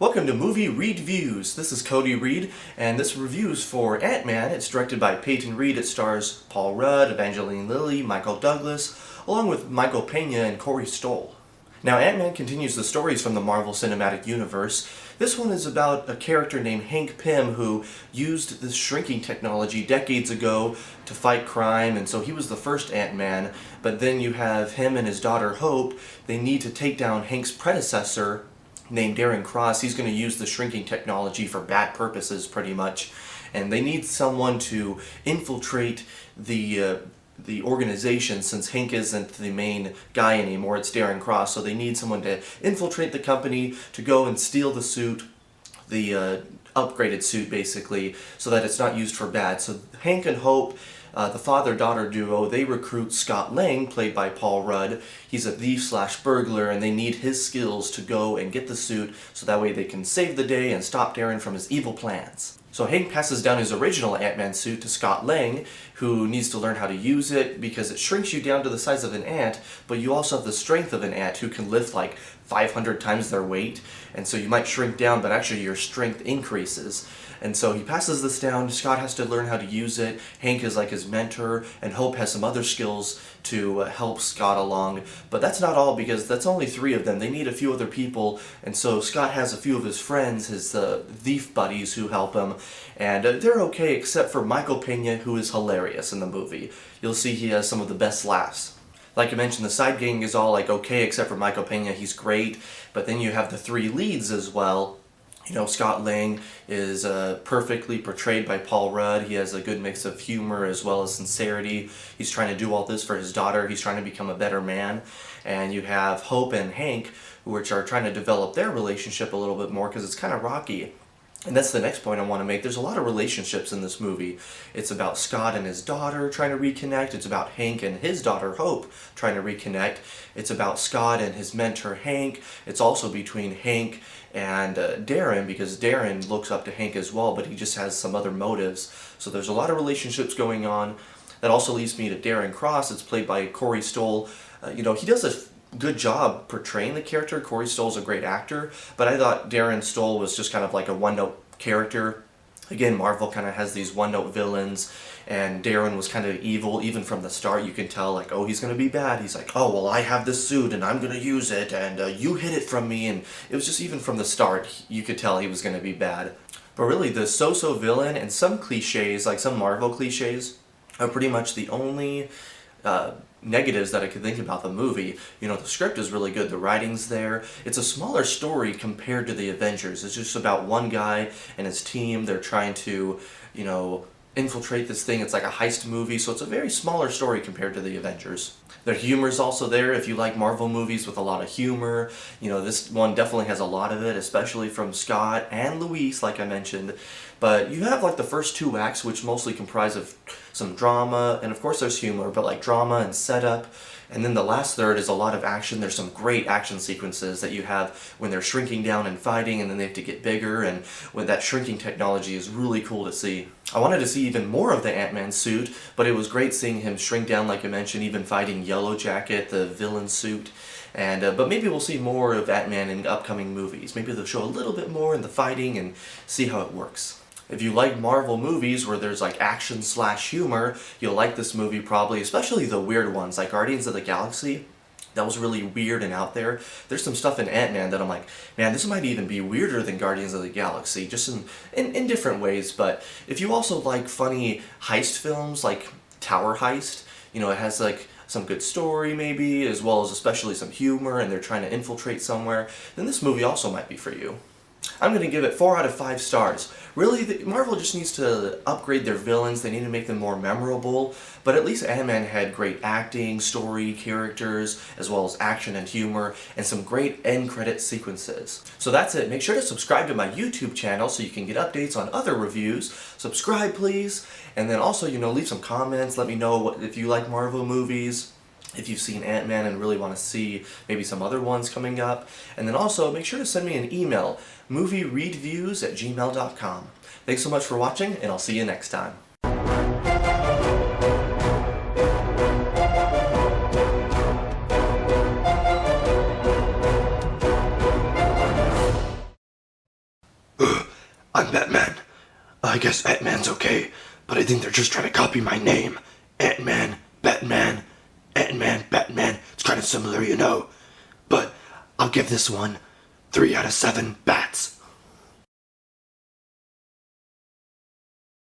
Welcome to Movie Reedviews. This is Cody Reed, and this review is for Ant-Man. It's directed by Peyton Reed. It stars Paul Rudd, Evangeline Lilly, Michael Douglas, along with Michael Pena and Corey Stoll. Now, Ant-Man continues the stories from the Marvel Cinematic Universe. This one is about a character named Hank Pym who used this shrinking technology decades ago to fight crime, and so he was the first Ant-Man. But then you have him and his daughter Hope. They need to take down Hank's predecessor, named Darren Cross. He's going to use the shrinking technology for bad purposes, pretty much. And they need someone to infiltrate the organization, since Hank isn't the main guy anymore. It's Darren Cross. So they need someone to infiltrate the company, to go and steal the suit, the upgraded suit, basically, so that it's not used for bad. So Hank and Hope, the father-daughter duo, they recruit Scott Lang, played by Paul Rudd. He's a thief/burglar, and they need his skills to go and get the suit, so that way they can save the day and stop Darren from his evil plans. So Hank passes down his original Ant-Man suit to Scott Lang, who needs to learn how to use it, because it shrinks you down to the size of an ant, but you also have the strength of an ant, who can lift like 500 times their weight, and so you might shrink down, but actually your strength increases. And so he passes this down. Scott has to learn how to use it. Hank is like his mentor, and Hope has some other skills to help Scott along. But that's not all, because that's only 3 of them. They need a few other people, and so Scott has a few of his friends, his thief buddies, who help him. And they're okay, except for Michael Pena, who is hilarious in the movie. You'll see he has some of the best laughs. Like I mentioned, the side gang is all like okay, except for Michael Pena. He's great. But then you have the 3 leads as well. You know, Scott Lang is perfectly portrayed by Paul Rudd. He has a good mix of humor as well as sincerity. He's trying to do all this for his daughter. He's trying to become a better man. And you have Hope and Hank, which are trying to develop their relationship a little bit more, because it's kind of rocky. And that's the next point I want to make. There's a lot of relationships in this movie. It's about Scott and his daughter trying to reconnect. It's about Hank and his daughter Hope trying to reconnect. It's about Scott and his mentor Hank. It's also between Hank and Darren, because Darren looks up to Hank as well, but he just has some other motives. So there's a lot of relationships going on. That also leads me to Darren Cross. It's played by Corey Stoll. He does a good job portraying the character. Corey Stoll's a great actor, but I thought Darren Stoll was just kind of like a one-note character. Again, Marvel kind of has these one-note villains, and Darren was kind of evil. Even from the start, you can tell, like, oh, he's going to be bad. He's like, oh, well, I have this suit, and I'm going to use it, and you hid it from me, and it was just, even from the start, you could tell he was going to be bad. But really, the so-so villain and some cliches, like some Marvel cliches, are pretty much the only negatives that I could think about the movie. The script is really good, the writing's there. It's a smaller story compared to the Avengers. It's just about one guy and his team. They're trying to, infiltrate this thing. It's like a heist movie, so it's a very smaller story compared to the Avengers. Their humor's also there. If you like Marvel movies with a lot of humor, this one definitely has a lot of it, especially from Scott and Luis, like I mentioned. But you have like the first 2 acts, which mostly comprise of some drama, and of course there's humor, but like drama and setup. And then the last third is a lot of action. There's some great action sequences that you have when they're shrinking down and fighting, and then they have to get bigger, and with that shrinking technology is really cool to see. I wanted to see even more of the Ant-Man suit, but it was great seeing him shrink down, like I mentioned, even fighting Yellow Jacket, the villain suit. And but maybe we'll see more of Ant-Man in upcoming movies. Maybe they'll show a little bit more in the fighting and see how it works. If you like Marvel movies where there's like action/humor, you'll like this movie probably, especially the weird ones, like Guardians of the Galaxy. That was really weird and out there. There's some stuff in Ant-Man that I'm like, man, this might even be weirder than Guardians of the Galaxy, just in different ways. But if you also like funny heist films, like Tower Heist, it has like some good story maybe, as well as especially some humor, and they're trying to infiltrate somewhere, then this movie also might be for you. I'm going to give it 4 out of 5 stars. Really, Marvel just needs to upgrade their villains. They need to make them more memorable. But at least Ant-Man had great acting, story, characters, as well as action and humor, and some great end credit sequences. So that's it. Make sure to subscribe to my YouTube channel so you can get updates on other reviews. Subscribe, please. And then also, leave some comments. Let me know if you like Marvel movies, if you've seen Ant-Man and really want to see maybe some other ones coming up. And then also, make sure to send me an email, moviereedviews@gmail.com. Thanks so much for watching, and I'll see you next time. I'm Batman. I guess Ant-Man's okay, but I think they're just trying to copy my name. Ant-Man, Batman, Ant-Man, Batman. It's kind of similar, you know. But I'll give this one 3 out of 7 bats.